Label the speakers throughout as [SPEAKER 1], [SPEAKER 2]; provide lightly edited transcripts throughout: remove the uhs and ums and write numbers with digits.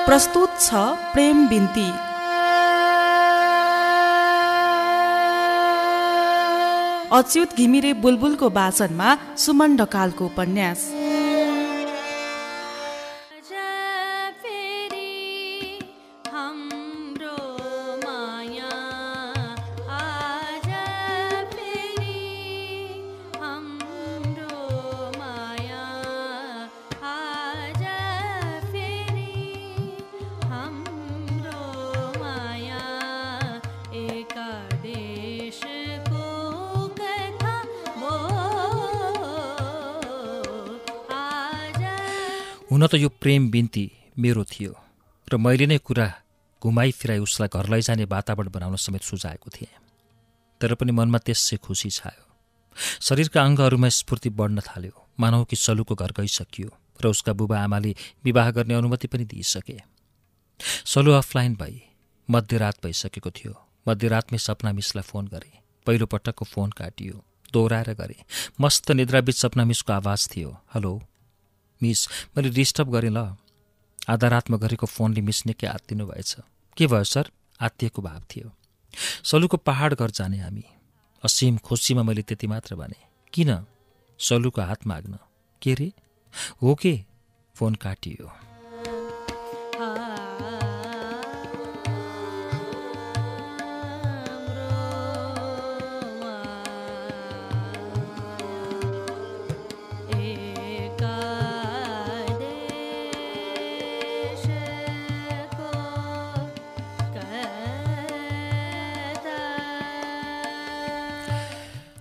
[SPEAKER 1] प्रस्तुत छ प्रेम बिन्ती। अच्युत घिमिरे बुलबुलको वाचनमा सुमन ढकालको उपन्यास।
[SPEAKER 2] हुन त यो प्रेम बिन्ती मेरो थियो र मैले नै कुरा घुमाई फिराई उसलाई घर लैजाने वातावरण बनाउन समेत सुझाएको थिएँ। तर पनि मनमा त्यसै खुसी छायो। शरीरका अङ्गहरूमा स्फूर्ति बढ्न थाल्यो, मानौ कि सलुको घर गइसकियो र उसका बुबा आमाले विवाह गर्ने अनुमति पनि दिइसके। सलु अफलाइन भई मध्यरात भइसकेको थियो। मध्यरातमै सपना मिसलाई फोन गरे। पहिलो पटकको फोन काटियो, दोहोऱ्याएर गरे। मस्त निद्राबीच सपना मिसको आवाज थियो, हेलो मिस, मैले डिस्टर्ब गरेँ ल। आधा रातमा गरेको फोनले मिस निकै आत्तिनु भएछ। के भयो सर? आत्तिएको भाव थियो। सलुको पहाड घर जाने हामी। असीम खुसीमा मैले त्यति मात्र भने। किन? सलुको हात माग्न। के रे? हो के? फोन काटियो।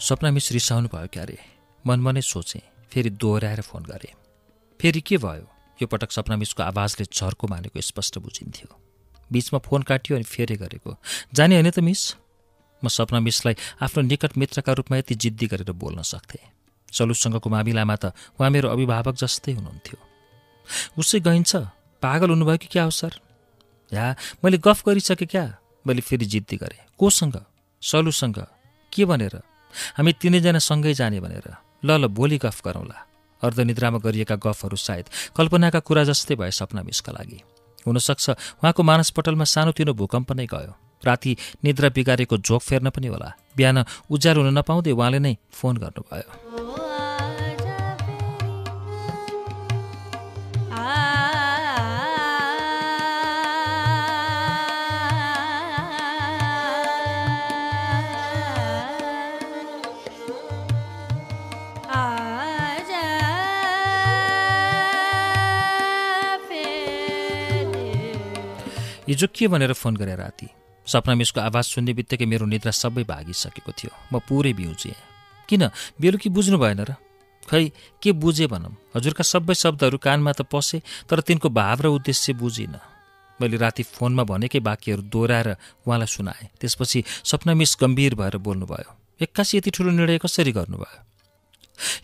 [SPEAKER 2] सपना मिस रिसाउनु भयो क्यारे? मनमनै सोचेँ। फेरि दोहोऱ्याएर फोन गरेँ। फेरि के भयो? यो पटक सपना मिसको आवाजले झर्को मानेको स्पष्ट बुझिन्थ्यो। बीचमा फोन काटियो अनि फेरि गरेको। जाने होइन त मिस? म सपना मिसलाई आफ्नो निकट मित्रका रूपमा यति जिद्दी गरेर बोल्न सक्थेँ। सलुसँगको मामिलामा त उहाँ मेरो अभिभावक जस्तै हुनुहुन्थ्यो। उसै गइन्छ? पागल हुनुभयो कि क्या हो सर? या मैले गफ गरिसकेँ क्या? मैले फेरि जिद्दी गरेँ। कोसँग? सलुसँग। के भनेर? हामी तिनैजना सँगै जाने भनेर। ल भोलि गफ गरौँला। अर्धनिद्रामा गरिएका गफहरू सायद कल्पनाका कुरा जस्तै भए सपना मिसका लागि। हुनसक्छ उहाँको मानसपटलमा सानोतिनो भूकम्प नै गयो। राति निद्रा बिगारेको झोक फेर्न पनि होला। बिहान उज्यालो हुन नपाउँदै उहाँले नै फोन गर्नुभयो। हिजो के भनेर फोन गरे राति? सपना मिसको आवाज सुन्ने बित्तिकै मेरो निद्रा सबै भागिसकेको थियो। म पुरै बिउजिएँ। किन? बेलुकी बुझ्नु भएन र? खै के बुझेँ भनौँ? हजुरका सबै शब्दहरू कानमा त पसे, तर तिनको भाव र उद्देश्य बुझिनँ। मैले राति फोनमा भनेकै वाक्यहरू दोहोऱ्याएर उहाँलाई सुनाएँ। त्यसपछि सपना मिस गम्भीर भएर बोल्नुभयो। एक्कासी यति ठुलो निर्णय कसरी गर्नुभयो?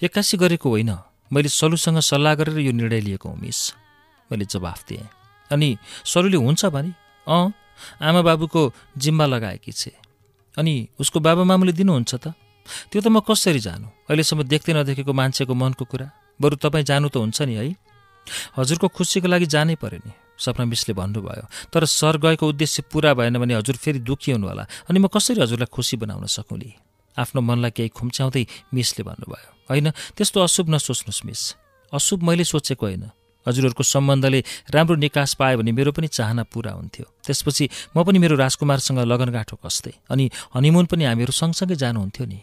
[SPEAKER 2] एक्कासी गरेको होइन, मैले सलुसँग सल्लाह गरेर यो निर्णय लिएको हो मिस, मैले जवाफ दिएँ। अनि सलुले हुन्छ भने? आमा बाबुको जिम्मा लगाएकी छे। अनि उसको बाबा मामुले दिनुहुन्छ त? त्यो त म कसरी जानु? अहिलेसम्म देख्दै नदेखेको मान्छेको मनको कुरा। बरु तपाईँ जानु त हुन्छ नि है? हजुरको खुसीको लागि जानै पर्यो नि, सपना मिसले भन्नुभयो। तर सर गएको उद्देश्य पुरा भएन भने हजुर फेरि दुःखी हुनुहोला। अनि म कसरी हजुरलाई खुसी बनाउन सकौँली? आफ्नो मनलाई केही खुम्च्याउँदै मिसले भन्नुभयो। होइन, त्यस्तो अशुभ नसोच्नुहोस् मिस। अशुभ मैले सोचेको होइन। हजुरहरूको सम्बन्धले राम्रो निकास पायो भने मेरो पनि चाहना पुरा हुन्थ्यो। त्यसपछि म पनि मेरो राजकुमारसँग लगनगाँठो कस्दै अनि हनिमुन पनि हामीहरू सँगसँगै जानुहुन्थ्यो नि।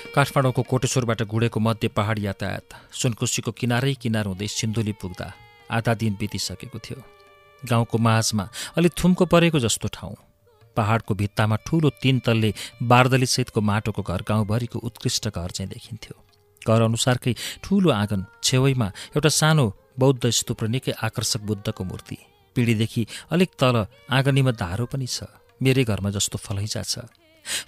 [SPEAKER 2] काठमाडौँको कोटेश्वरबाट गुडेको मध्य पहाड यातायात सुनकोसीको किनारै किनार हुँदै सिन्धुली पुग्दा आधा दिन बितिसकेको थियो। गाउँको माझमा अलि थुम्को परेको जस्तो ठाउँ। पहाडको भित्तामा ठूलो 3 तल्ले बारदलीसहितको माटोको घर गाउँभरिको उत्कृष्ट घर चाहिँ देखिन्थ्यो। घर अनुसारकै ठूलो आँगन, छेउैमा एउटा सानो बौद्ध स्तूप र निकै आकर्षक बुद्धको मूर्ति। पिँढीदेखि अलिक तल आँगनीमा धारो पनि छ। मेरै घरमा जस्तो फलैचा छ।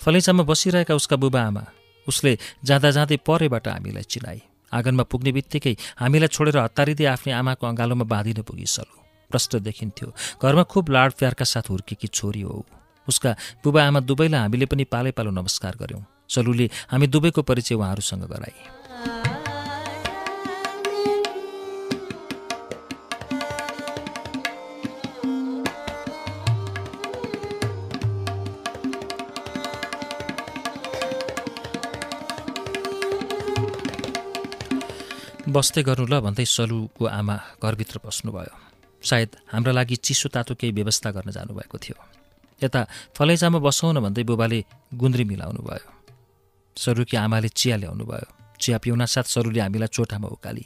[SPEAKER 2] फलैचामा बसिरहेका उसका बुबा आमा उसले जाँदा जाँदै परैबाट हामीलाई चिनाई। आँगनमा पुग्ने बित्तिकै हामीलाई छोडेर हतारिँदै आफ्नै आमाको अँगालोमा बाँधिन पुगी सलु। प्रष्ट देखिन्थ्यो घरमा खुब लाड प्यारका साथ हुर्केकी छोरी हो। उसका बुबा आमा दुवैलाई हामीले पनि पालै पालो नमस्कार गर्यौं। सलुले हामी दुवैको परिचय उहाँहरूसँग गराए। बस्दै गर्नु ल भन्दै सलुको आमा घरभित्र पस्नुभयो। सायद हाम्रा लागि चिसो तातो केही व्यवस्था गर्न जानुभएको थियो। यता फलैजामा बसौँ न भन्दै बुबाले गुन्द्री मिलाउनु भयो। सरुकी आमाले चिया ल्याउनु भयो। चिया पिउन साथ सरुले हामीलाई चोटामा उकाली।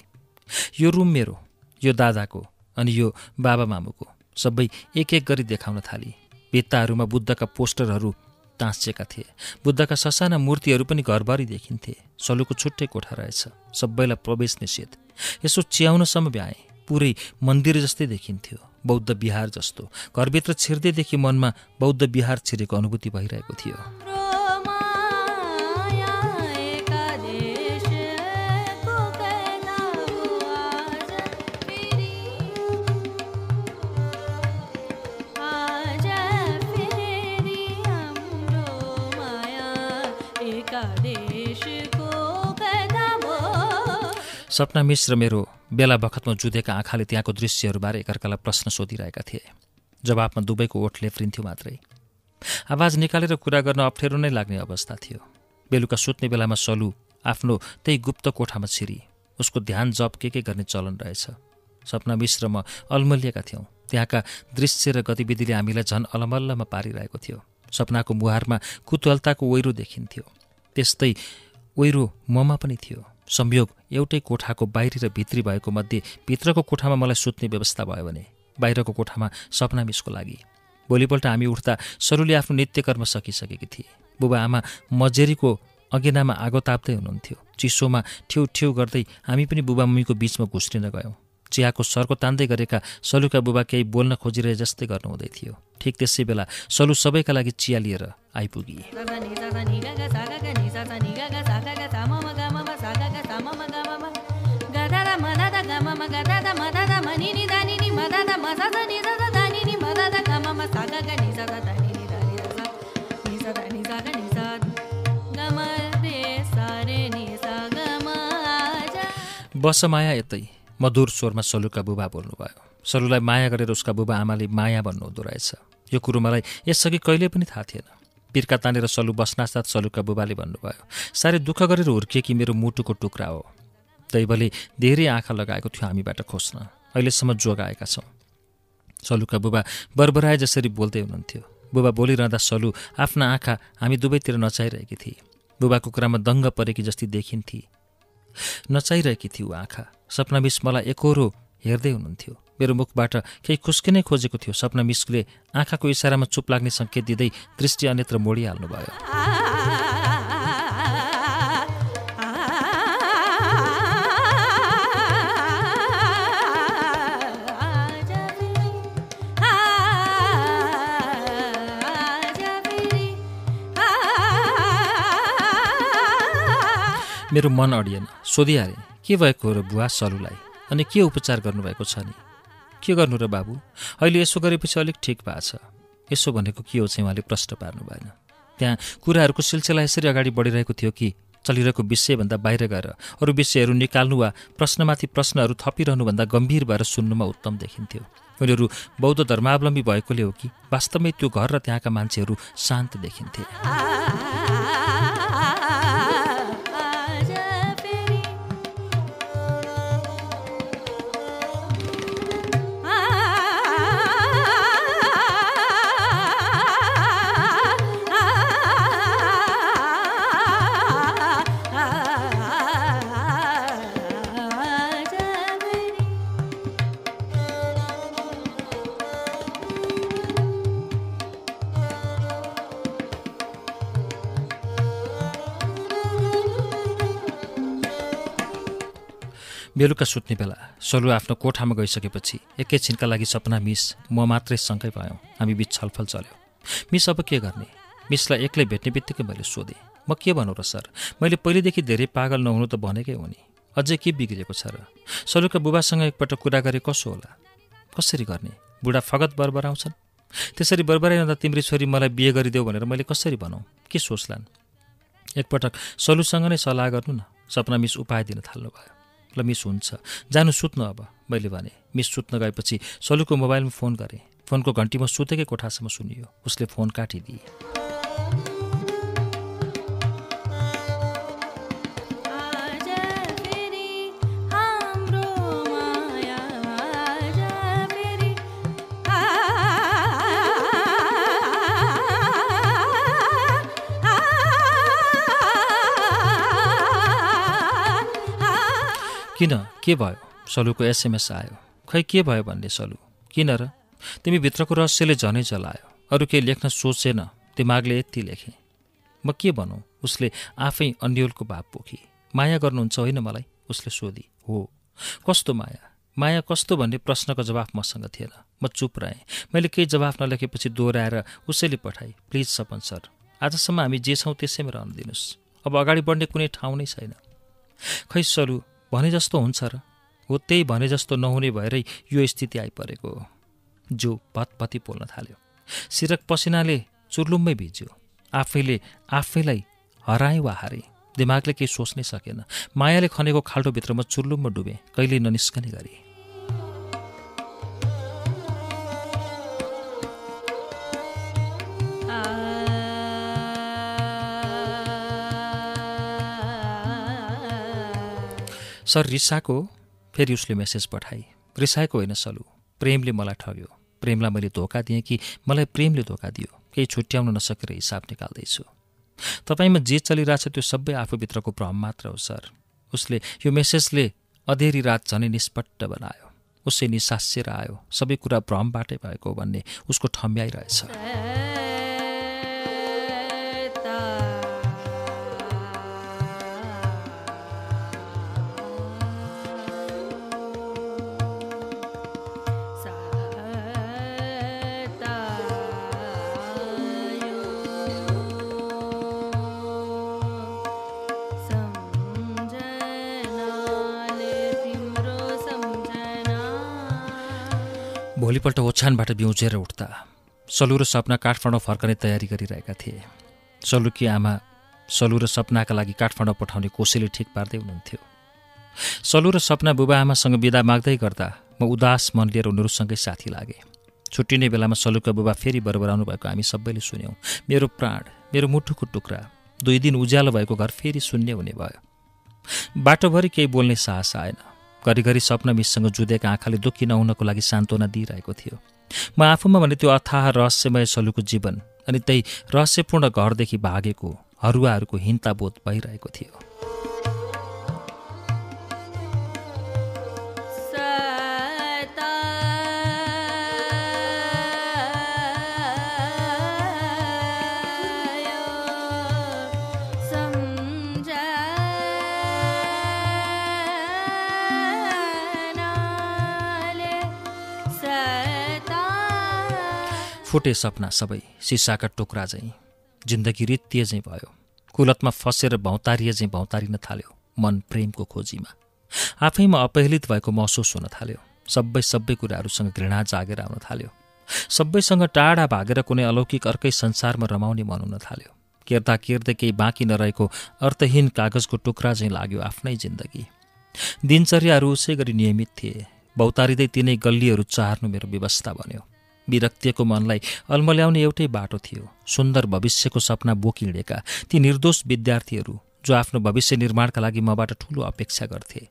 [SPEAKER 2] यो रुम मेरो, यो दादाको, अनि यो बाबा मामुको, सबै एक एक गरी देखाउन थाली। भित्ताहरूमा बुद्धका पोस्टरहरू टाँसिएका थिए। बुद्धका ससाना मूर्तिहरू पनि घरभरि देखिन्थे। सलुको छुट्टै कोठा रहेछ, सबैलाई प्रवेश निषेध। यसो चियाउनसम्म भ्याए, पुरै मन्दिर जस्तै देखिन्थ्यो, बौद्ध विहार जस्तो। घरभित्र छिर्दैदेखि मनमा बौद्ध विहार छिरेको अनुभूति भइरहेको थियो। सपना मिस र मेरो बेला बखतमा जुधेका आँखाले त्यहाँको दृश्यहरूबारे एकअर्कालाई प्रश्न सोधिरहेका थिए। जवाफमा दुवैको ओठ लेफ्रिन्थ्यो मात्रै। आवाज निकालेर कुरा गर्न अप्ठ्यारो नै लाग्ने अवस्था थियो। बेलुका सुत्ने बेलामा सलु आफ्नो त्यही गुप्त कोठामा छिरी। उसको ध्यान जप के गर्ने चलन रहेछ। सपना मिस र म अलमलिएका थियौँ। त्यहाँका दृश्य र गतिविधिले हामीलाई झन् अलमल्लमा पारिरहेको थियो। सपनाको मुहारमा कुतूहलताको ओइरो देखिन्थ्यो। त्यस्तै ओइरो ममा पनि थियो। संयोग एउटै कोठाको बाहिरी र भित्री भएको मध्ये भित्रको कोठामा मलाई सुत्ने व्यवस्था भयो भने बाहिरको कोठामा सपना मिसको लागि। भोलिपल्ट हामी उठ्दा सरुले आफ्नो नित्यकर्म सकिसकेकी थिए। बुबा आमा मजेरीको अगेनामा आगो ताप्दै हुनुहुन्थ्यो। चिसोमा ठ्यौ ठ्यौ गर्दै हामी पनि बुबा मम्मीको बीचमा घुस्रिन गयौँ। चियाको सर्को तान्दै गरेका सलुका बुबा केही बोल्न खोजिरहे जस्तै गर्नुहुँदै थियो। ठिक त्यसै बेला सलु सबैका लागि चिया लिएर आइपुगी। बस माया यतै मधुर स्वरमा सलुका बुबा बोल्नुभयो। सलुलाई माया गरेर उसका बुबा आमाले माया भन्नुहुँदो रहेछ। यो कुरो मलाई यसअघि कहिले पनि थाहा थिएन। पिर्का तानेर सलु बस्नासाथ सलुका बुबाले भन्नुभयो, साह्रै दुःख गरेर हुर्किएकी मेरो मुटुको टुक्रा हो। दैवले धेरै आँखा लगाएको थियो हामीबाट खोज्न, अहिलेसम्म जोगाएका छौँ। सलुका बुबा बरबराए जसरी बोल्दै हुनुहुन्थ्यो। बुबा बोलिरहँदा सलु आफ्ना आँखा हामी दुवैतिर नचाइरहेकी थिए। बुबाको कुरामा दङ्ग परेकी जस्ती देखिन्थे। नचाइरहेकी थिए ऊ आँखा। सपना मिस मलाई एकहोरो हेर्दै हुनुहुन्थ्यो। मेरो मुखबाट केही खुस्किनै खोजेको थियो। सपना मिसले आँखाको इसारामा चुप लाग्ने सङ्केत दिँदै दृष्टि अन्यत्र मोडिहाल्नु भयो। मेरो मन अडिएन। सोधिहालेँ, के भएको हो र बुवा सलुलाई? अनि के उपचार गर्नुभएको छ नि? के गर्नु र बाबु? अहिले यसो गरेपछि अलिक ठिक भएको छ। यसो भनेको के हो चाहिँ उहाँले प्रश्न पार्नु भएन। त्यहाँ कुराहरूको सिलसिला यसरी अगाडि बढिरहेको थियो कि चलिरहेको विषयभन्दा बाहिर गएर अरू विषयहरू निकाल्नु वा प्रश्नमाथि प्रश्नहरू थपिरहनुभन्दा गम्भीर भएर सुन्नुमा उत्तम देखिन्थ्यो। उनीहरू बौद्ध धर्मावलम्बी भएकोले हो कि वास्तवमै त्यो घर र त्यहाँका मान्छेहरू शान्त देखिन्थे। बेलुका सुत्ने बेला सलु आफ्नो कोठामा गइसकेपछि एकैछिनका लागि सपना मिस म मात्रै सँगै भयौँ। हामी बीच छलफल चल्यो। मिस अब के गर्ने? मिसलाई एक्लै भेट्ने बित्तिकै मैले सोधेँ, म के भनौँ र सर, मैले पहिलेदेखि धेरै पागल नहुनु त भनेकै हो नि। अझै के बिग्रेको छ र? सलुका बुबासँग एकपटक कुरा गरे कसो होला? कसरी गर्ने? बुढा फगत बरबराउँछन्। त्यसरी बरबराइरहँदा तिम्री छोरी मलाई बिहे गरिदेऊ भनेर मैले कसरी भनौँ? के सोच्लान्? एकपटक सलुसँग नै सल्लाह गर्नु न। सपना मिस उपाय दिन थाल्नुभयो। ल मिस हुन्छ, जानु सुत्नु अब, मैले भने। मिस सुत्न गएपछि सलुको मोबाइलमा फोन गरेँ। फोनको घन्टी म सुतेकै कोठासम्म सुनियो। उसले फोन काटिदिए। किन, के भयो? सलुको एसएमएस आयो। खै के भयो भन्ने सलु? किन र? तिमी भित्रको रहस्यले झनै जलायो। अरू केही लेख्न सोचेन, दिमागले यति लेखेँ। म के भनौँ? उसले आफै अन्यलको भाव पोखी। माया गर्नुहुन्छ होइन मलाई? उसले सोधी। हो। कस्तो माया? माया कस्तो भन्ने प्रश्नको जवाफ मसँग थिएन। म चुप रहेँ। मैले केही जवाफ नलेखेपछि दोहोऱ्याएर उसैले पठाए। प्लिज सपन सर, आजसम्म हामी जे छौँ त्यसैमा रहन दिनुहोस्। अब अगाडि बढ्ने कुनै ठाउँ नै छैन। खै सलु, भने जस्तो हुन्छ र? हो, त्यही भने जस्तो नहुने भएरै यो स्थिति आइपरेको हो। जो भतभती पोल्न थाल्यो। सिरक पसिनाले चुर्लुम्मै भिज्यो। आफैलाई हराएँ वा हारेँ, दिमागले केही सोच्नै सकेन। मायाले खनेको खाल्टोभित्र म चुर्लुम्म डुबेँ, कहिले ननिस्कने गरी। सर रिसाएको? फेरि उसले मेसेज पठाई। रिसाएको होइन सलु, प्रेमले मलाई ठग्यो। प्रेमलाई मैले धोका दिएँ कि मलाई प्रेमले धोका दियो, केही छुट्याउन नसकेर हिसाब निकाल्दैछु। तपाईँमा जे चलिरहेछ त्यो सबै आफूभित्रको भ्रम मात्र हो सर। उसले यो मेसेजले अधेरी रात झनै निष्पट्ट बनायो। उसै निसास्येर आयो। सबै कुरा भ्रमबाटै भएको भन्ने उसको ठम्ब्याइरहेछ। भोलिपल्ट ओछ्यानबाट बिउजेर उठ्दा सलु र सपना काठमाडौँ फर्कने तयारी गरिरहेका थिए। सलुकी आमा सलु र सपनाका लागि काठमाडौँ पठाउने कोसेली ठिक पार्दै हुनुहुन्थ्यो। सलु र सपना बुबा आमासँग बिदा माग्दै गर्दा म उदास मन लिएर उनीहरूसँगै साथी लागेँ। छुट्टिने बेलामा सलुका बुबा फेरि बरबराउनु भएको हामी सबैले सुन्यौँ। मेरो प्राण, मेरो मुटुको टुक्रा, 2 दिन उज्यालो भएको घर फेरि शून्य हुने भयो। बाटोभरि केही बोल्ने साहस आएन। घरिघरि सपना मिससँग जुधेका आँखाले दुःखी नहुनको लागि सान्त्वना दिइरहेको थियो। म आफूमा भने त्यो अथाह रहस्यमय सलुको जीवन अनि त्यही रहस्यपूर्ण घरदेखि भागेको हरुवाहरूको हिंताबोध भइरहेको थियो। फुटे सपना सबै सिसाका टुक्रा झैँ, जिन्दगी रित्तिए झैँ भयो। कुलतमा फसेर भौतारिए झैँ भौतारिन थाल्यो। मन प्रेमको खोजीमा आफैमा अपहेलित भएको महसुस हुन थाल्यो। सबै कुराहरूसँग घृणा जागेर आउन थाल्यो। सबैसँग टाढा भागेर कुनै अलौकिक अर्कै संसारमा रमाउने मन हुन थाल्यो। केर्दा केर्दै केही बाँकी नरहेको अर्थहीन कागजको टुक्रा झैँ लाग्यो आफ्नै जिन्दगी। दिनचर्याहरू उसै गरी नियमित थिए। भौतारिँदै तिनै गल्लीहरू चार्नु मेरो व्यवस्था बन्यो। विरक्तिको मनलाई अल्मल्याउने एउटै बाटो थियो। सुन्दर भविष्यको सपना बोकी हिँडेका ती निर्दोष विद्यार्थीहरू जो आफ्नो भविष्य निर्माणका लागि मबाट ठूलो अपेक्षा गर्थे।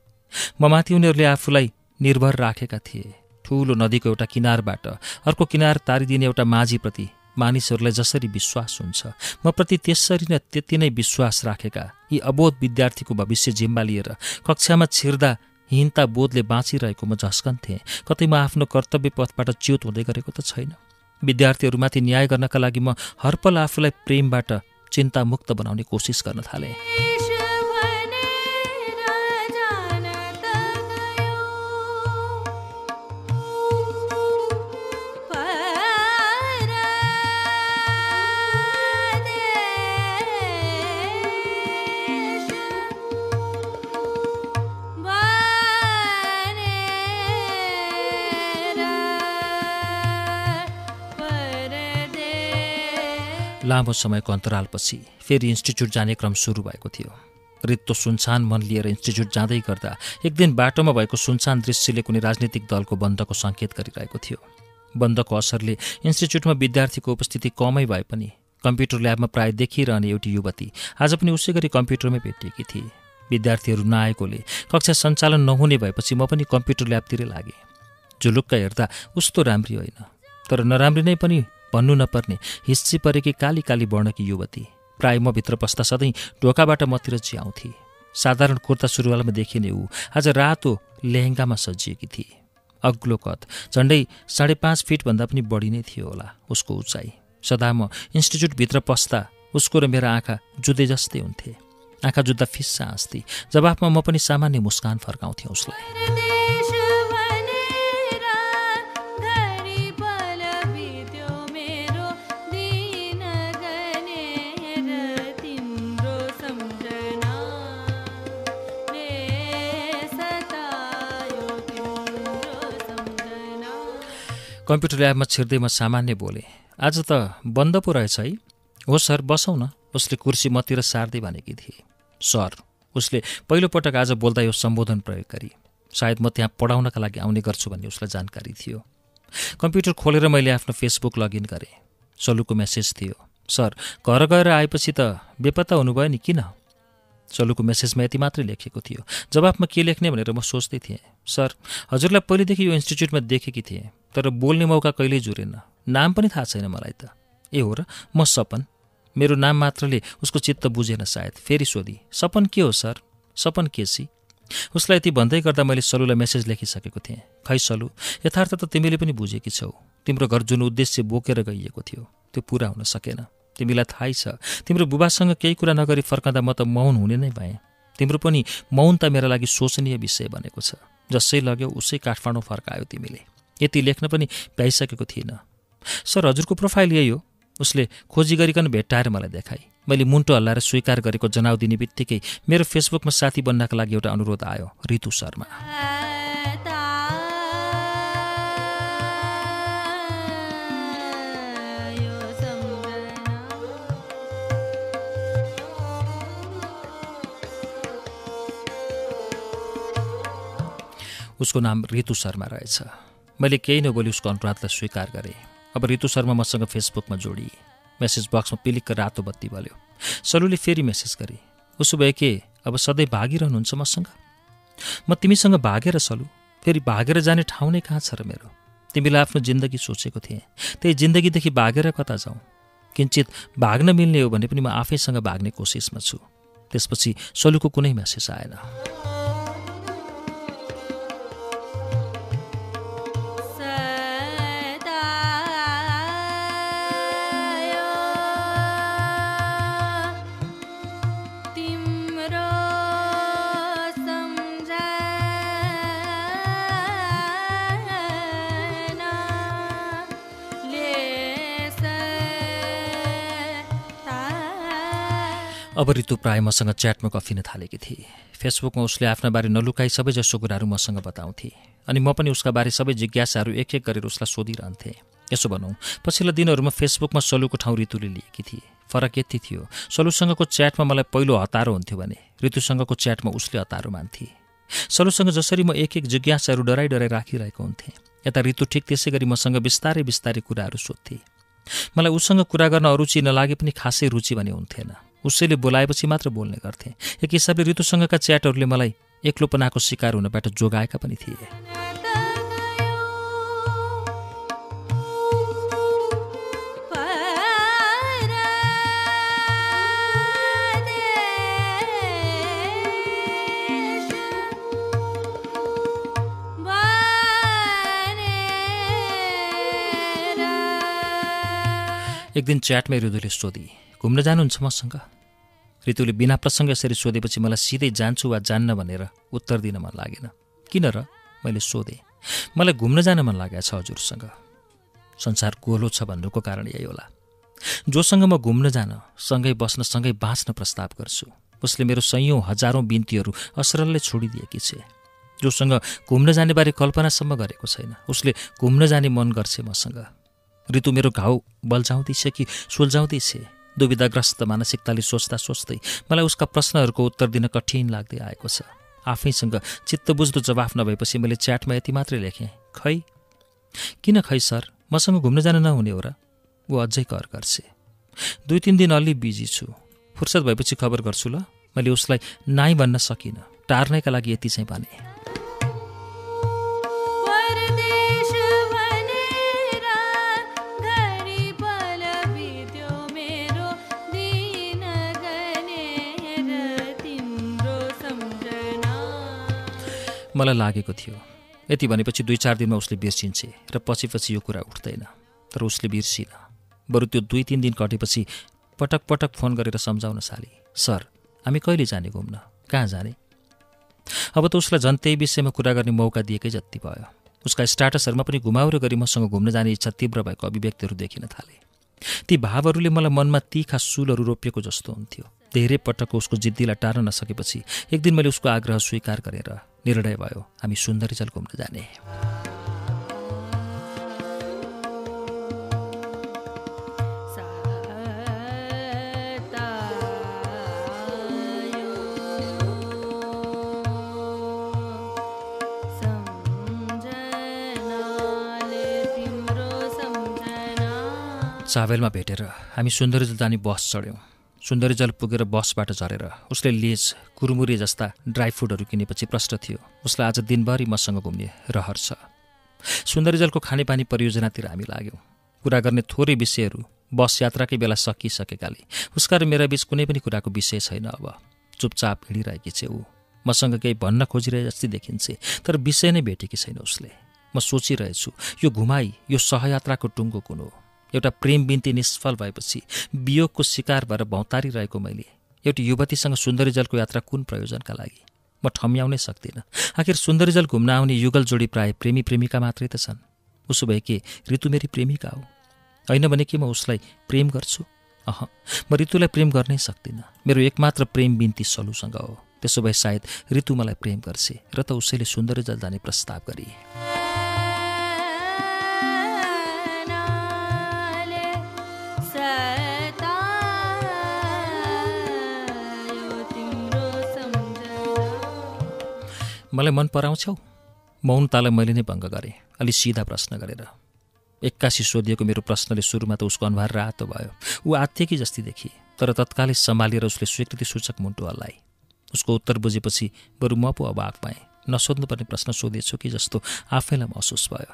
[SPEAKER 2] ममाथि उनीहरूले आफूलाई निर्भर राखेका थिए। ठूलो नदीको एउटा किनारबाट अर्को किनार तारिदिने एउटा माझीप्रति मानिसहरूलाई जसरी विश्वास हुन्छ, म प्रति त्यसरी नै त्यति नै विश्वास राखेका यी अबोध विद्यार्थीको भविष्य जिम्मा लिएर कक्षामा छिर्दा हिंता बोधले बाँचिरहेको म झस्कन्थेँ। कतै म आफ्नो कर्तव्य पथबाट च्युत हुँदै गरेको त छैन। विद्यार्थीहरूमाथि न्याय गर्नका लागि म हरपल आफूलाई प्रेमबाट चिन्तामुक्त बनाउने कोसिस गर्न थालेँ। लामो समयको अन्तरालपछि फेरि इन्स्टिच्युट जाने क्रम सुरु भएको थियो। रित्तो सुनसान मन लिएर इन्स्टिच्युट जाँदै गर्दा एक दिन बाटोमा भएको सुनसान दृश्यले कुनै राजनीतिक दलको बन्दको सङ्केत गरिरहेको थियो। बन्दको असरले इन्स्टिच्युटमा विद्यार्थीको उपस्थिति कमै भए पनि कम्प्युटर ल्याबमा प्राय देखिरहने एउटी युवती आज पनि उसै गरी कम्प्युटरमै भेटिएकी थिए। विद्यार्थीहरू नआएकोले कक्षा सञ्चालन नहुने भएपछि म पनि कम्प्युटर ल्याबतिरै लागेँ। झुलुक्क हेर्दा उस्तो राम्री होइन, तर नराम्री नै पनि भन्नु नपर्ने हिस्सी परेकी काली काली वर्णकी युवती प्राय म भित्र पस्दा सधैँ ढोकाबाट मतिर चियाउँथे। साधारण कुर्ता सुरुवालमा देखिने ऊ आज रातो लेहेङ्गामा सजिएकी थिए। अग्लो कद झन्डै 5.5 फिटभन्दा पनि बढी नै थियो होला उसको उचाइ। सदा म इन्स्टिच्युटभित्र पस्दा उसको र मेरा आँखा जुधे जस्तै हुन्थे। आँखा जुत्दा फिस्सा हाँस्थे। जवाफमा म पनि सामान्य मुस्कान फर्काउँथेँ उसलाई। कम्प्युटर ल्याबमा छिर्दै म सामान्य बोले, आज त बन्द पो रहेछ है? हो सर, बसौँ न, उसले कुर्सी मतिर सार्दै भनेकी थिए। सर, उसले पहिलोपटक आज बोल्दा यो सम्बोधन प्रयोग गरी। सायद म त्यहाँ पढाउनका लागि आउने गर्छु भन्ने उसलाई जानकारी थियो। कम्प्युटर खोलेर मैले आफ्नो फेसबुक लगइन गरेँ। सलुको मेसेज थियो, सर, घर गएर आएपछि त बेपत्ता हुनुभयो नि, किन? सलुको मेसेजमा यति मात्रै लेखेको थियो। जवाफमा के लेख्ने भनेर म सोच्दै थिएँ। सर, हजुरलाई पहिलेदेखि यो इन्स्टिच्युटमा देखेकी थिएँ, तर बोल्ने मौका कहिल्यै जुरेन। नाम पनि थाहा छैन मलाई त। ए हो र, म सपन। मेरो नाम मात्रले उसको चित्त बुझेन सायद। फेरि सोधी, सपन के हो सर? सपन केसी। उसलाई यति भन्दै गर्दा मैले सलुलाई मेसेज लेखिसकेको थिएँ। खै सलु, यथार्थ त तिमीले पनि बुझेकी छौ। तिम्रो घर जुन उद्देश्य बोकेर गइएको थियो त्यो पुरा हुन सकेन। तिमीलाई थाहै छ, तिम्रो बुबासँग केही कुरा नगरी फर्कँदा म त मौन हुने नै भएँ। तिम्रो पनि मौनता मेरा लागि शोचनीय विषय बनेको छ। जसै लग्यो उसै काठमाडौँ फर्कायो तिमीले। यति लेख्न पनि भ्याइसकेको थिइनँ। सर, हजुरको प्रोफाइल यही हो। उसले खोजी गरिकन भेट्टाएर मलाई देखाई। मैले मुन्टो हल्लाएर स्वीकार गरेको जनाउ दिने बित्तिकै मेरो फेसबुकमा साथी बन्नका लागि एउटा अनुरोध आयो, ऋतु शर्मा। उसको नाम ऋतु शर्मा रहेछ। मैले केही नबोली उसको अनुरोधलाई स्वीकार गरेँ। अब ऋतु शर्मा मसँग फेसबुकमा जोडिए। मेसेज बक्समा पिलिक्क रातो बत्ती बल्यो। सलुले फेरि मेसेज गरे, उसो भए के अब सधैँ भागिरहनुहुन्छ मसँग? म तिमीसँग भागेर सलु? फेरि भागेर जाने ठाउँ नै कहाँ छ र मेरो? तिमीलाई आफ्नो जिन्दगी सोचेको थिएँ, त्यही जिन्दगीदेखि भागेर कता जाउँ? किञ्चित भाग्न मिल्ने हो भने पनि म आफैसँग भाग्ने कोसिसमा छु। त्यसपछि सलुको कुनै मेसेज आएन। अब ऋतु प्राय मसँग च्याटमा गफिन थालेकी थिए। फेसबुकमा उसले आफ्ना बारे नलुकाई सबैजसो कुराहरू मसँग बताउँथे अनि म पनि उसका बारे सबै जिज्ञासाहरू एक एक गरेर उसलाई सोधिरहन्थेँ। यसो भनौँ, पछिल्ला दिनहरूमा फेसबुकमा सलुको ठाउँ ऋतुले लिएकी थिए। फरक यति थियो, सलुसँगको च्याटमा मलाई पहिलो हतारो हुन्थ्यो भने ऋतुसँगको च्याटमा उसले हतारो मान्थे। सलुसँग जसरी म एक एक जिज्ञासाहरू डराइ डराइ राखिरहेको हुन्थेँ, यता ऋतु ठिक त्यसै गरी मसँग बिस्तारै बिस्तारै कुराहरू सोध्थे। मलाई उसँग कुरा गर्न अरुचि नलागे पनि खासै रुचि भने हुन्थेन। उसैले बोलाएपछि मात्र बोल्ने गर्थे। एक हिसाबले ऋतुसँगका च्याटहरूले मलाई एक्लोपनाको शिकार हुनबाट जोगाएका पनि थिए। एक दिन च्याटमै ऋतुले सोधी, घुम्न जानुहुन्छ मसँग? ऋतुले बिना प्रसङ्ग यसरी सोधेपछि मलाई सिधै जान्छु वा जान्न भनेर उत्तर दिन मन लागेन। किन र? मैले सोधेँ। मलाई घुम्न जान मन लागेको छ हजुरसँग। संसार गोलो छ भन्नुको कारण यही होला। जोसँग म घुम्न जान, सँगै बस्न, सँगै बाँच्न प्रस्ताव गर्छु, उसले मेरो सयौँ हजारौँ बिन्तीहरू असरलले छोडिदिएकी छे। जोसँग घुम्न जाने बारे कल्पनासम्म गरेको छैन, उसले घुम्न जाने मन गर्छ मसँग। ऋतु मेरो घाउ बल्झाउँदैछ कि सुल्झाउँदैछ? दुविधाग्रस्त मानसिकताले सोच्दा सोच्दै मलाई उसका प्रश्नहरूको उत्तर दिन कठिन लाग्दै आएको छ। आफैसँग चित्त बुझ्दो जवाफ नभएपछि मैले च्याटमा यति मात्रै लेखेँ, खै। किन खै सर, मसँग घुम्न जान नहुने हो र? ऊ अझै कर गर्छे। 2-3 दिन अलि बिजी छु, फुर्सद भएपछि खबर गर्छु ल। मैले उसलाई नाइ भन्न सकिनँ, टार्नैका लागि यति चाहिँ भने। मलाई लागेको थियो यति भनेपछि 2-4 दिनमा उसले बिर्सिन्छे र पछि यो कुरा उठ्दैन, तर उसले बिर्सिन। बरु त्यो 2-3 दिन कटेपछि पटक पटक फोन गरेर सम्झाउन थाली, सर हामी कहिले जाने घुम्न, कहाँ जाने? अब त उसलाई झन् त्यही विषयमा कुरा गर्ने मौका दिएकै जति भयो। उसका स्ट्याटसहरूमा पनि घुमाउरो गरी मसँग घुम्न जाने इच्छा तीव्र भएको अभिव्यक्तिहरू देखिन थाले। ती भावहरूले मलाई मनमा तीखा सुलहरू रोपिएको जस्तो हुन्थ्यो। धेरै पटक उसको जिद्दीलाई टार्न नसकेपछि एक दिन मैले उसको आग्रह स्वीकार गरेर निर्णय भयो हामी सुन्दरीजल घुम्न जाने। सावेलमा भेटेर हामी सुन्दरीजल जाने बस चढ्यौँ। सुन्दरीजल पुगेर बसबाट झरेर उसले लेज, कुरमुरे जस्ता ड्राई फ्रुटहरू किनेपछि प्रश्न थियो उसलाई आज दिनभरि मसँग घुम्ने रहर छ। सुन्दरीजलको खानेपानी परियोजनातिर हामी लाग्यौँ। कुरा गर्ने थोरै विषयहरू बस यात्राकै बेला सकिसकेकाले उसका र मेरा बीच कुनै पनि कुराको विषय छैन। अब चुपचाप हिँडिरहेकी छे ऊ। मसँग केही भन्न खोजिरहे जस्तै देखिन्छे, तर विषय नै भेटेकी छैन उसले। म सोचिरहेछु यो घुमाई, यो सहयात्राको टुङ्गो कुन हो? एउटा प्रेम बिन्ती निष्फल भएपछि वियोगको शिकार भएर भौतारिरहेको मैले एउटी युवतीसँग सुन्दरीजलको यात्रा कुन प्रयोजनका लागि? म ठम्याउनै सक्दिनँ। आखिर सुन्दरीजल घुम्न आउने युगल जोडी प्राय प्रेमी प्रेमिका मात्रै त छन्। उसो भए के ऋतु मेरी प्रेमिका हो? होइन भने के म उसलाई प्रेम गर्छु? म ऋतुलाई प्रेम गर्नै सक्दिनँ। मेरो एकमात्र प्रेम बिन्ती सलुसँग हो। त्यसो भए सायद ऋतु मलाई प्रेम गर्छे र त उसैले सुन्दरीजल जाने प्रस्ताव गरे। मलाई मन पराउँछौ? मौनतालाई मैले नै भङ्ग गरेँ, अलि सिधा प्रश्न गरेर। 81 सोधिएको मेरो प्रश्नले सुरुमा त उसको अनुहार रातो भयो। ऊ आत्तिएकी जस्ती देखी, तर तत्कालै सम्हालिएर उसले स्वीकृति सूचक मुन्टु हल्लाए। उसको उत्तर बुझेपछि बरु म पो अवाक पाएँ। नसोध्नुपर्ने प्रश्न सोधेछु कि जस्तो आफैलाई महसुस भयो।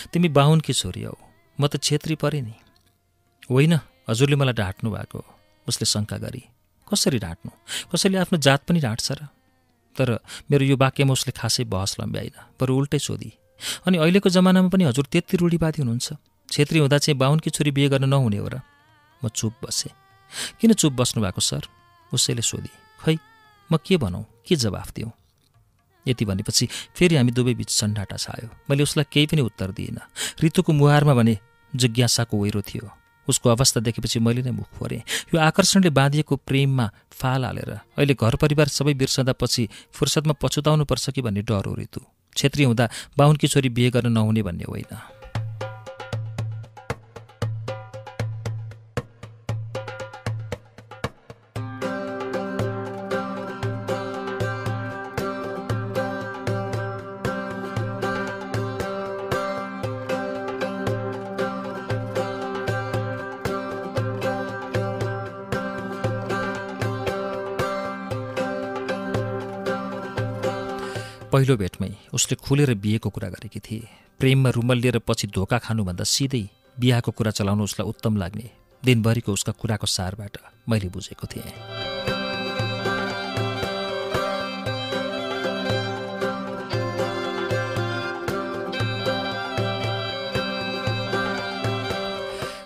[SPEAKER 2] तिमी बाहुनकी छोरी हौ, म त छेत्री परे नि। होइन, हजुरले मलाई ढाँट्नु भएको, उसले शङ्का गरी। कसरी ढाँट्नु? कसैले आफ्नो जात पनि ढाँट्छ र? तर मेरो यो वाक्यमा उसले खासै बहस लम्ब्याइन, बरु उल्टै सोधी। अनि अहिलेको जमानामा पनि हजुर त्यति रूढिवादी हुनुहुन्छ? छेत्री हुँदा चाहिँ बाहुनकी छोरी बिहे गर्न नहुने हो र? म चुप बसेँ। किन चुप बस्नु भएको सर? उसैले सोधी। खै म के भनौँ, के जवाफ दिउँ? यति भनेपछि फेरि हामी दुवै बीच सन्नाटा छायो। मैले उसलाई केही पनि उत्तर दिइनँ। ऋतुको मुहारमा भने जिज्ञासाको ओइरो थियो। उसको अवस्था देखेपछि मैले नै मुख फोरेँ। यो आकर्षणले बाँधिएको प्रेममा फाल हालेर अहिले घर परिवार सबै बिर्सँदा पछि फुर्सदमा पछुताउनुपर्छ कि भन्ने डर हो ऋतु। छेत्री हुँदा बाहुनकी छोरी बिहे गर्न नहुने भन्ने होइन। पहिलो भेटमै उसले खुलेर बिहेको कुरा गरेकी थिए। प्रेममा रुमल लिएर पछि धोका खानुभन्दा सिधै बिहाको कुरा चलाउनु उसलाई उत्तम लाग्ने दिनभरिको उसका कुराको सारबाट मैले बुझेको थिएँ।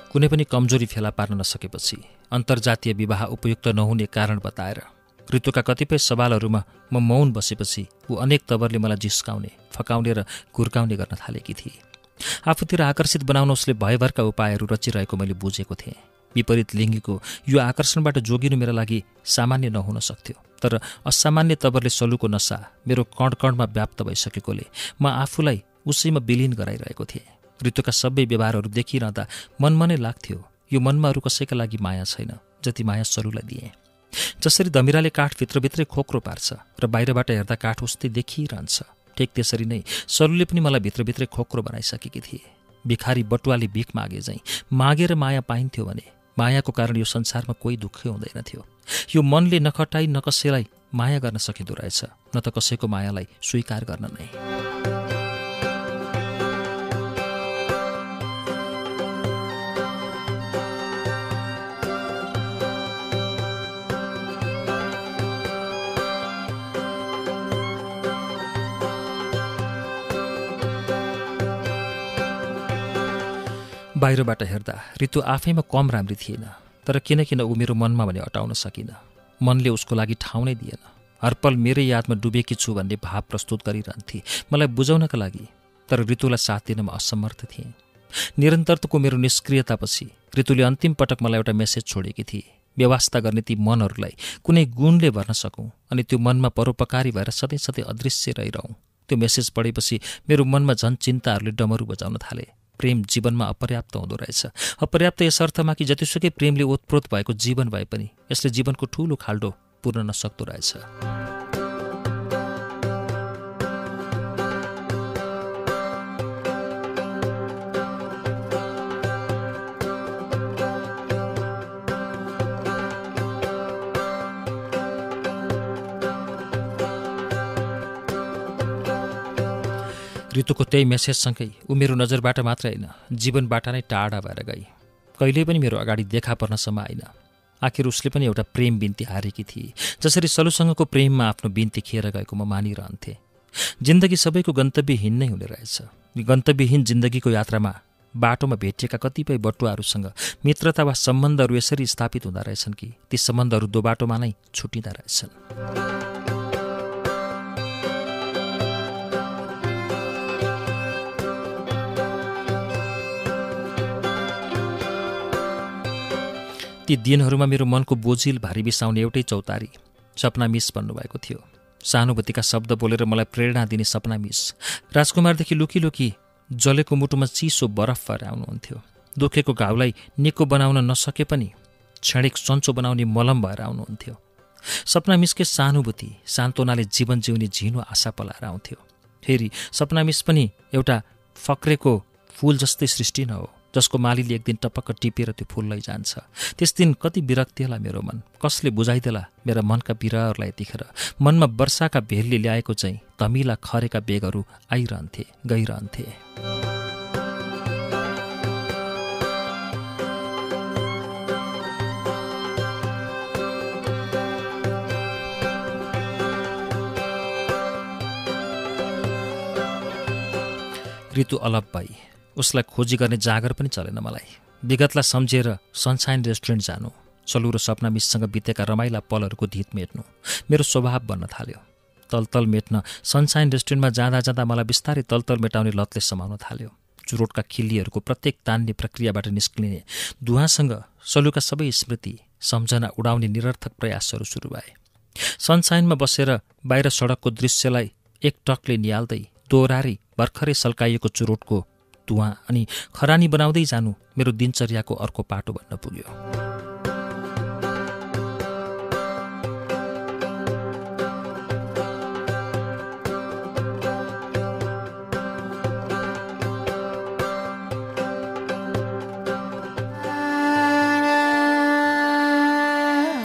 [SPEAKER 2] कुनै पनि कमजोरी फेला पार्न नसकेपछि अन्तर्जातीय विवाह उपयुक्त नहुने कारण बताएर ऋतुका कतिपय सवालहरूमा म मौन बसेपछि ऊ अनेक तवरले मलाई जिस्काउने, फकाउने र घुर्काउने गर्न थालेकी थिए। आफूतिर आकर्षित बनाउन उसले भयभरका उपायहरू रचिरहेको मैले बुझेको थिएँ। विपरीत लिङ्गीको यो आकर्षणबाट जोगिनु मेरा लागि सामान्य नहुन सक्थ्यो, तर असामान्य तवरले सलुको नसा मेरो कणकणमा व्याप्त भइसकेकोले म आफूलाई उसैमा विलिन गराइरहेको थिएँ। ऋतुका सबै व्यवहारहरू देखिरहँदा मनमनै लाग्थ्यो यो मनमा अरू कसैका लागि माया छैन जति माया सरुलाई दिए। जसरी धमिराले काठ भित्रभित्रै खोक्रो पार्छ र बाहिरबाट हेर्दा काठ उस्तै देखिरहन्छ, ठिक त्यसरी नै सरुले पनि मलाई भित्रभित्रै खोक्रो बनाइसकेकी थिए। भिखारी बटुवाले भिख मागे झैँ मागेर माया पाइन्थ्यो भने मायाको कारण यो संसारमा कोही दुःखै हुँदैनथ्यो। यो मनले नखटाई न कसैलाई माया गर्न सकिँदो रहेछ, न त कसैको मायालाई स्वीकार गर्न नै। बाहिरबाट हेर्दा ऋतु आफैमा कम राम्री थिएन, तर किन ऊ मेरो मनमा भने अटाउन सकिन। मनले उसको लागि ठाउँ नै दिएन। हरपल मेरै यादमा डुबेकी छु भन्ने भाव प्रस्तुत गरिरहन्थे मलाई बुझाउनका लागि, तर ऋतुलाई साथ दिनमा असमर्थ थिएँ। निरन्तरताको मेरो निष्क्रियतापछि ऋतुले अन्तिम पटक मलाई एउटा मेसेज छोडेकी थिए, व्यवस्था गर्ने ती मनहरूलाई कुनै गुणले भर्न सकौँ अनि त्यो मनमा परोपकारी भएर सधैँ सधैँ अदृश्य रहिरहँ। त्यो मेसेज पढेपछि मेरो मनमा झन् चिन्ताहरूले डमरू बजाउन थाले। प्रेम जीवनमा अपर्याप्त हुँदो रहेछ। अपर्याप्त यस अर्थमा कि जतिसुकै प्रेमले ओतप्रोत भएको जीवन भए पनि यसले जीवनको ठूलो खाल्डो पुर्न नसक्दो रहेछ। ऋतुको त्यही मेसेजसँगै ऊ मेरो नजरबाट मात्र होइन जीवनबाट नै टाढा भएर गई। कहिल्यै पनि मेरो अगाडि देखा पर्नसम्म आइन। आखिर उसले पनि एउटा प्रेम बिन्ती हारेकी थिए। जसरी सलुसँगको प्रेममा आफ्नो बिन्ती खेर गएको म मानिरहन्थे। जिन्दगी सबैको गन्तव्यहीन नै हुने रहेछ। गन्तव्यहीन जिन्दगीको यात्रामा बाटोमा भेटिएका कतिपय बटुवाहरूसँग मित्रता वा सम्बन्धहरू यसरी स्थापित हुँदा रहेछन् कि ती सम्बन्धहरू दो बाटोमा नै छुटिँदा रहेछन्। ती दिनहरूमा मेरो मनको बोझिल भारी बिसाउने एउटै चौतारी सपना मिस भन्नुभएको थियो। सहानुभूतिका शब्द बोलेर मलाई प्रेरणा दिने सपना मिस राजकुमारदेखि लुकी जलेको मुटुमा चिसो बरफ भएर आउनुहुन्थ्यो। दुखेको घाउलाई निको बनाउन नसके पनि क्षणिक सन्चो बनाउने मलम भएर आउनुहुन्थ्यो। सपना मिसकै सहानुभूति सान्त्वनाले जीवन जिउने झिनो आशा पलाएर आउँथ्यो। फेरि सपना मिस पनि एउटा फक्रेको फूल जस्तै सृष्टि न हो जसको मालीले एक दिन टपक्क टिपेर त्यो फूल लैजान्छ। त्यस दिन कति विरक्ति होला मेरो मन। कसले बुझाइदेला मेरा मनका बिरहहरूलाई यतिखेर मनमा वर्षाका भेलले ल्याएको चाहिँ धमिला खरेका बेगहरू आइरहन्थे गइरहन्थे। ऋतु अलप भई उसलाई खोजी गर्ने जागर पनि चलेन मलाई। विगतलाई सम्झेर सनसाइन रेस्टुरेन्ट जानु, चलु र सपना मिससँग बितेका रमाइला पलहरूको धित मेट्नु मेरो स्वभाव बन्न थाल्यो। तलतल मेट्न सनसाइन रेस्टुरेन्टमा जाँदा जाँदा मलाई बिस्तारै तलतल मेटाउने लतले समाउन थाल्यो। चुरोटका खिल्लीहरूको प्रत्येक तान्ने प्रक्रियाबाट निस्किने धुवासँग सलुका सबै स्मृति सम्झना उडाउने निरर्थक प्रयासहरू सुरु भए। सनसाइनमा बसेर बाहिर सडकको दृश्यलाई एक टकले निहाल्दै दोहोरारी भर्खरै सल्काइएको चुरोटको धुवा अनि खरानी बनाउँदै जानु मेरो दिनचर्याको अर्को पाटो बन्न पुग्यो।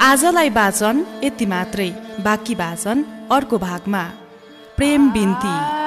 [SPEAKER 1] आजलाई वाचन यति मात्रै, बाँकी वाचन अर्को भागमा। प्रेम बिन्ती।